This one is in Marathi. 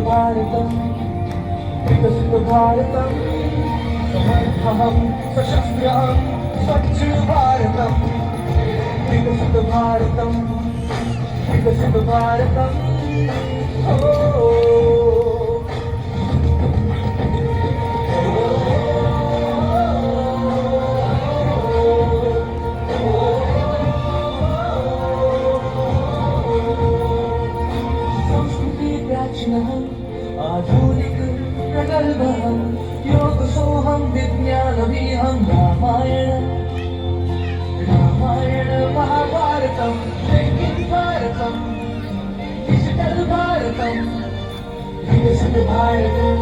भारतं विकसित भारतं समर्थं सशस्त्रं स्वच्छ भारतं विकसित भारतं विकसित भारतं आधुनिक प्रगल्भं योगसोहं विज्ञानविहं रामायण महाभारतं मेकिंग भारतं डिजिटल भारतं विकसित भारतं